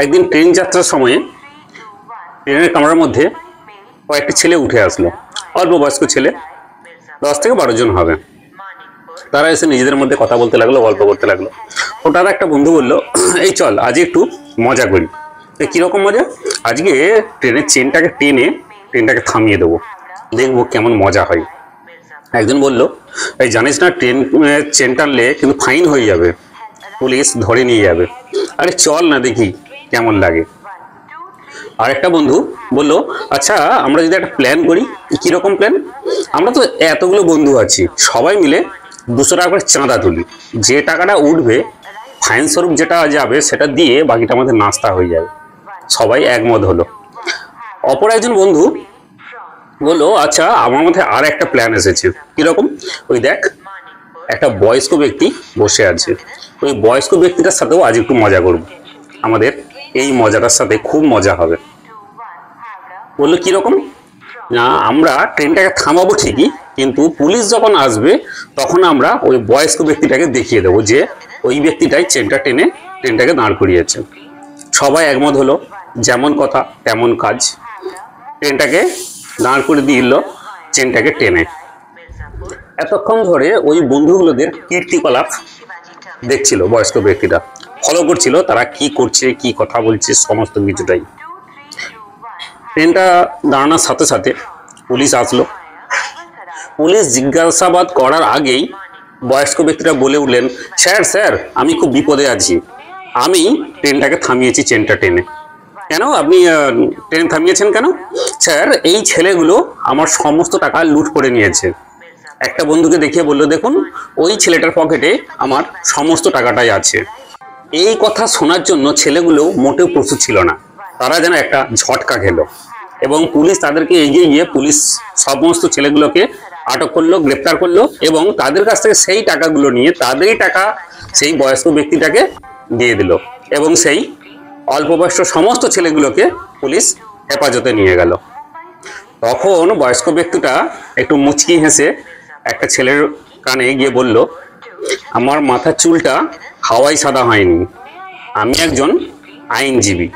একদিন ট্রেন যাত্রার সময়ে ট্রেনের কামরার মধ্যে কয়েকটি ছেলে উঠে আসলো, অল্প বয়স্ক ছেলে, 10 থেকে 12 জন হবে। তারা এসে নিজেদের মধ্যে কথা বলতে লাগলো, গল্প করতে লাগলো। ওটার একটা বন্ধু বললো, এই চল আজ একটু মজা করি। কিরকম মজা? আজকে ট্রেনের চেনটাকে টেনে ট্রেনটাকে থামিয়ে দেবো, দেখবো কেমন মজা হয়। একজন বলল, এই জানিস না ট্রেন চেন টানলে কিন্তু ফাইন হয়ে যাবে, পুলিশ ধরে নিয়ে যাবে। আরে চল না দেখি কেমন লাগে। আরেকটা বন্ধু বলল, আচ্ছা আমরা যদি একটা প্ল্যান করি। কিরকম প্ল্যান? আমরা তো এতগুলো বন্ধু আছি, সবাই মিলে 200 টাকা করে চাঁদা তুলি। যে টাকাটা উঠবে, ফাইন স্বরূপ যেটা যাবে সেটা দিয়ে বাকিটা আমাদের নাস্তা হয়ে যাবে। সবাই একমত হলো। অপর একজন বন্ধু বললো, আচ্ছা আমার মধ্যে আর একটা প্ল্যান এসেছে। কিরকম? ওই দেখ, একটা বয়স্ক ব্যক্তি বসে আছে, ওই বয়স্ক ব্যক্তিটার সাথেও আজ একটু মজা করব, আমাদের এই মজাটার সাথে খুব মজা হবে। বললো কিরকম? না, আমরা ট্রেনটাকে থামাবো ঠিকই, কিন্তু পুলিশ যখন আসবে তখন আমরা ওই বয়স্ক ব্যক্তিটাকে দেখিয়ে দেবো যে ওই ব্যক্তিটাই চেনটা টেনে ট্রেনটাকে দাঁড় করিয়েছে। সবাই একমত হলো, যেমন কথা তেমন কাজ। ট্রেনটাকে দাঁড় করে দিল চেনটাকে টেনে। এতক্ষণ ধরে ওই বন্ধুগুলোদের কীর্তিকলাপ দেখছিল বয়স্ক ব্যক্তিটা, ফলো করছিল তারা কি করছে, কি কথা বলছে, সমস্ত কিছুটাই। ট্রেনটা দাঁড়ানোর সাথে সাথে পুলিশ আসলো। পুলিশ জিজ্ঞাসাবাদ করার আগেই বয়স্ক ব্যক্তিটা বলে উঠলেন, স্যার স্যার আমি খুব বিপদে আছি, আমি ট্রেনটাকে থামিয়েছি চেনটা টেনে। কেন আপনি ট্রেন থামিয়েছেন কেন? স্যার এই ছেলেগুলো আমার সমস্ত টাকা লুট করে নিয়েছে। একটা বন্ধুকে দেখিয়ে বলল, দেখুন ওই ছেলেটার পকেটে আমার সমস্ত টাকাটাই আছে। এই কথা শোনার জন্য ছেলেগুলো মোটেও প্রস্তুত ছিল না, তারা যেন একটা ঝটকা খেলো। এবং পুলিশ তাদেরকে এগিয়ে গিয়ে পুলিশ সমস্ত ছেলেগুলোকে আটক করলো, গ্রেপ্তার করলো এবং তাদের কাছ থেকে সেই টাকাগুলো নিয়ে তাদেরই টাকা সেই বয়স্ক ব্যক্তিটাকে দিয়ে দিল এবং সেই অল্প বয়স্ক সমস্ত ছেলেগুলোকে পুলিশ হেফাজতে নিয়ে গেল। তখন বয়স্ক ব্যক্তিটা একটু মুচকি হেসে একটা ছেলের কানে গিয়ে বলল, আমার মাথার চুলটা হাওয়াই সাদা হয়নি, আমি একজন আইনজীবী,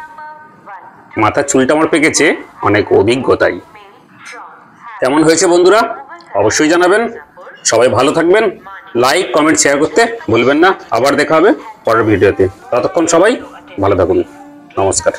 মাথার চুলটা আমার পেকেছে অনেক অভিজ্ঞতাই। কেমন হয়েছে বন্ধুরা? অবশ্যই জানাবেন। সবাই ভালো থাকবেন, লাইক কমেন্ট শেয়ার করতে ভুলবেন না। আবার দেখা হবে পরের ভিডিওতে, ততক্ষণ সবাই ভালো থাকুন। নমস্কার।